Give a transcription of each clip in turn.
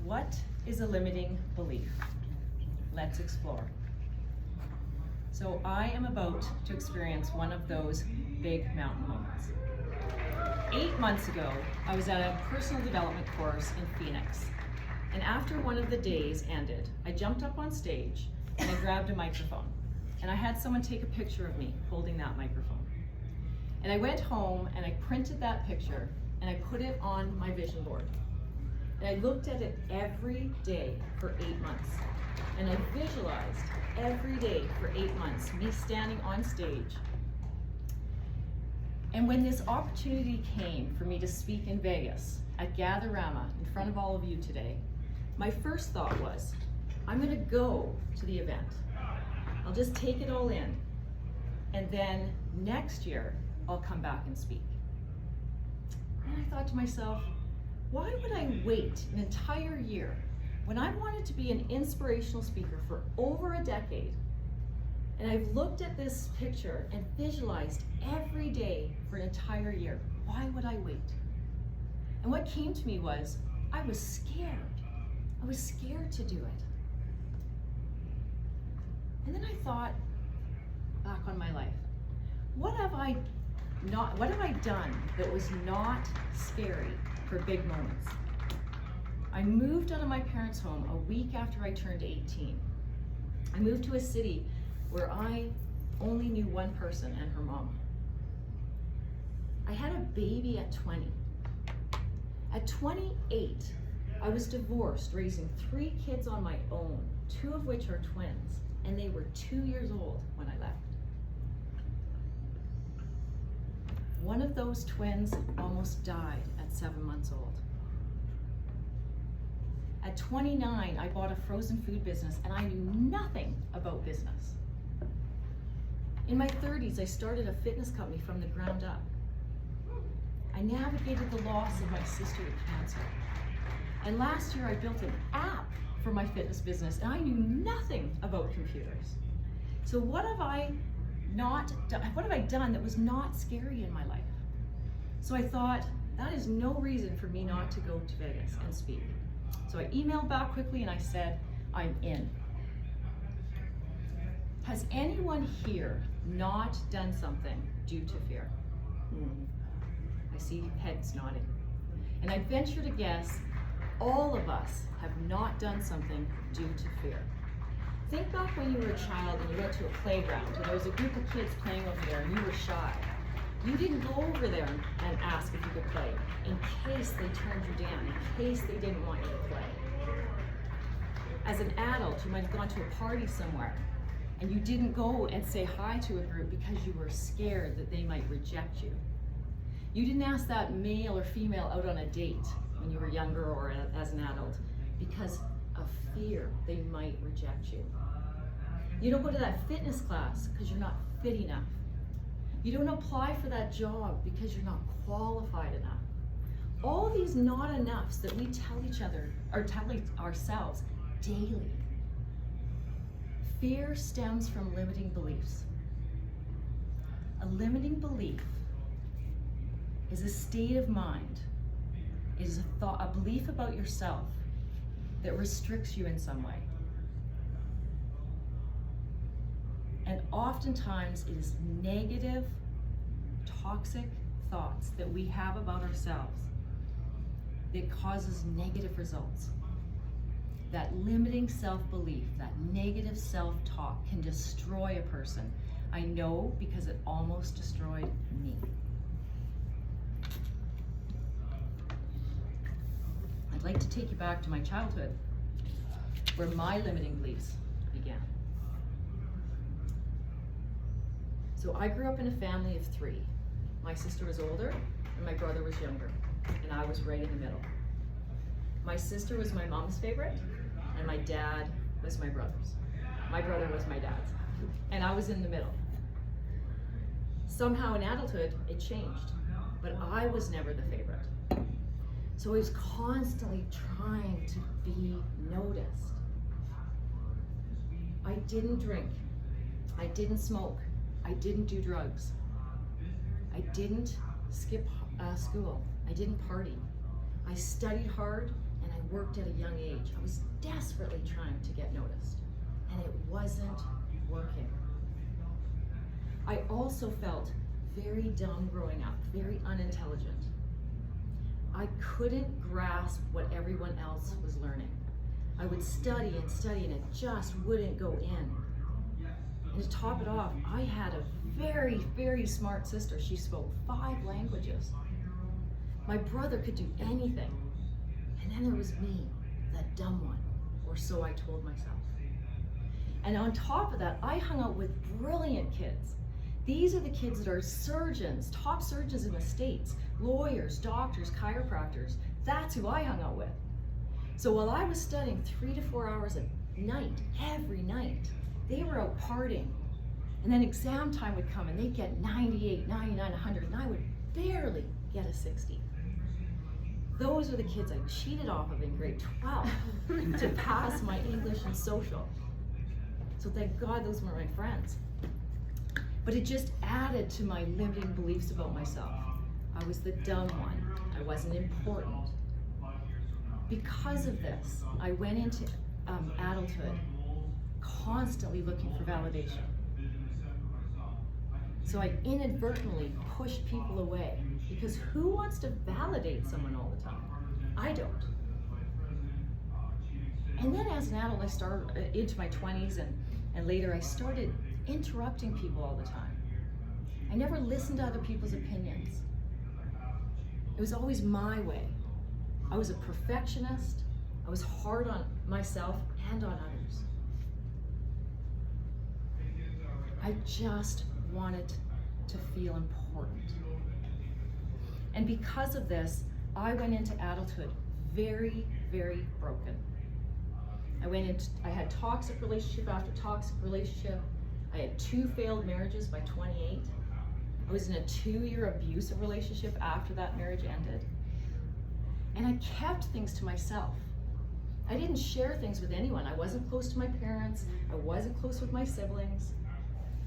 What is a limiting belief? Let's explore. So I am about to experience one of those big mountain moments. 8 months ago, I was at a personal development course in Phoenix. And after one of the days ended, I jumped up on stage and I grabbed a microphone. And I had someone take a picture of me holding that microphone. And I went home and I printed that picture and I put it on my vision board. And I looked at it every day for 8 months. And I visualized every day for 8 months, me standing on stage. And when this opportunity came for me to speak in Vegas at Gatherama in front of all of you today, my first thought was, I'm gonna go to the event. I'll just take it all in. And then next year, I'll come back and speak. And I thought to myself, why would I wait an entire year when I wanted to be an inspirational speaker for over a decade? And I've looked at this picture and visualized every day for an entire year. Why would I wait? And what came to me was, I was scared. I was scared to do it. And then I thought back on my life. What have I done that was not scary for big moments? I moved out of my parents' home a week after I turned 18. I moved to a city where I only knew one person and her mom. I had a baby at 20. At 28, I was divorced, raising 3 kids on my own, 2 of which are twins, and they were 2 years old when I left. One of those twins almost died at 7 months old. At 29, I bought a frozen food business and I knew nothing about business. In my 30s, I started a fitness company from the ground up. I navigated the loss of my sister to cancer. And last year I built an app for my fitness business and I knew nothing about computers. So what have I done that was not scary in my life? So I thought, that is no reason for me not to go to Vegas and speak. So I emailed back quickly and I said, I'm in. Has anyone here not done something due to fear? I see heads nodding. And I venture to guess all of us have not done something due to fear. Think back when you were a child and you went to a playground and there was a group of kids playing over there and you were shy. You didn't go over there and ask if you could play in case they turned you down, in case they didn't want you to play. As an adult, you might have gone to a party somewhere and you didn't go and say hi to a group because you were scared that they might reject you. You didn't ask that male or female out on a date when you were younger or as an adult because of fear they might reject you. You don't go to that fitness class because you're not fit enough. You don't apply for that job because you're not qualified enough. All these not enoughs that we tell each other or tell ourselves daily. Fear stems from limiting beliefs. A limiting belief is a state of mind. It is a belief about yourself that restricts you in some way. And oftentimes it is negative, toxic thoughts that we have about ourselves that causes negative results. That limiting self-belief, that negative self-talk can destroy a person. I know because it almost destroyed me. I'd like to take you back to my childhood, where my limiting beliefs began. So I grew up in a family of 3. My sister was older and my brother was younger, and I was right in the middle. My sister was my mom's favorite, and my dad was my brother's. My brother was my dad's, and I was in the middle. Somehow in adulthood, it changed, but I was never the favorite. So I was constantly trying to be noticed. I didn't drink. I didn't smoke. I didn't do drugs. I didn't skip school. I didn't party. I studied hard and I worked at a young age. I was desperately trying to get noticed, and it wasn't working. I also felt very dumb growing up, very unintelligent. I couldn't grasp what everyone else was learning. I would study and study, and it just wouldn't go in. And to top it off, I had a very, very smart sister. She spoke 5 languages. My brother could do anything. And then there was me, the dumb one, or so I told myself. And on top of that, I hung out with brilliant kids. These are the kids that are surgeons, top surgeons in the States, lawyers, doctors, chiropractors. That's who I hung out with. So while I was studying 3 to 4 hours a night, every night, they were out partying. And then exam time would come and they'd get 98, 99, 100, and I would barely get a 60. Those are the kids I cheated off of in grade 12 to pass my English and social. So thank God those were my friends. But it just added to my limiting beliefs about myself. I was the dumb one. I wasn't important. Because of this, I went into adulthood constantly looking for validation. So I inadvertently pushed people away, because who wants to validate someone all the time? I don't. And then as an adult, I started into my 20s and later I started interrupting people all the time. I never listened to other people's opinions. It was always my way. I was a perfectionist. I was hard on myself and on others. I just wanted to feel important. And because of this, I went into adulthood very, very broken. I had toxic relationship after toxic relationship. I had 2 failed marriages by 28. I was in a 2-year abusive relationship after that marriage ended. And I kept things to myself. I didn't share things with anyone. I wasn't close to my parents. I wasn't close with my siblings.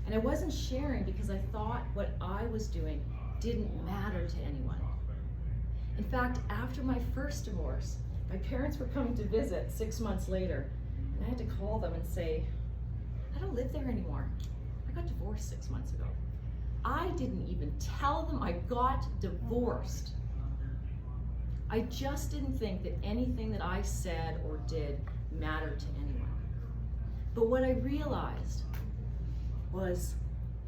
And I wasn't sharing because I thought what I was doing didn't matter to anyone. In fact, after my first divorce, my parents were coming to visit 6 months later, and I had to call them and say, I don't live there anymore. I got divorced 6 months ago. I didn't even tell them I got divorced. I just didn't think that anything that I said or did mattered to anyone. But what I realized was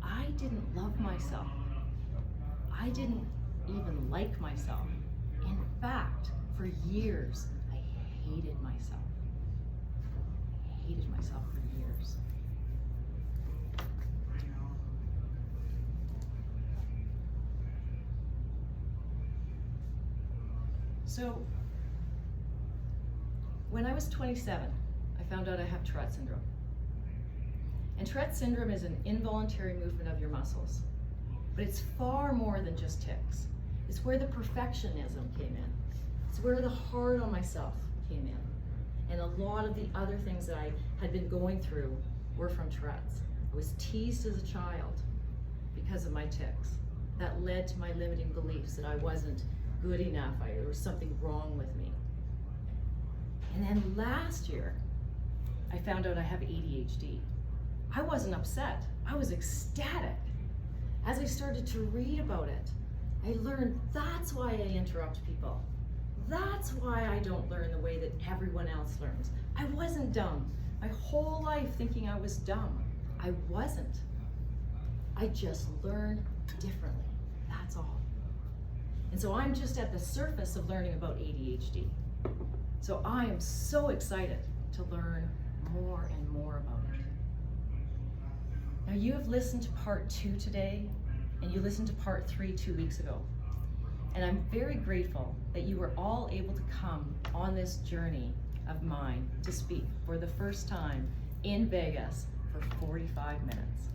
I didn't love myself. I didn't even like myself. In fact, for years, I hated myself. I hated myself for years. So, when I was 27, I found out I have Tourette syndrome. And Tourette syndrome is an involuntary movement of your muscles. But it's far more than just tics. It's where the perfectionism came in. It's where the hard on myself came in. And a lot of the other things that I had been going through were from Tourette's. I was teased as a child because of my tics. That led to my limiting beliefs that I wasn't good enough, there was something wrong with me. And then last year, I found out I have ADHD. I wasn't upset, I was ecstatic. As I started to read about it, I learned that's why I interrupt people. That's why I don't learn the way that everyone else learns. I wasn't dumb. My whole life thinking I was dumb. I wasn't. I just learned differently, that's all. And so I'm just at the surface of learning about ADHD. So I am so excited to learn more and more about it. Now you have listened to part 2 today, and you listened to part 3 2 weeks ago. And I'm very grateful that you were all able to come on this journey of mine to speak for the first time in Vegas for 45 minutes.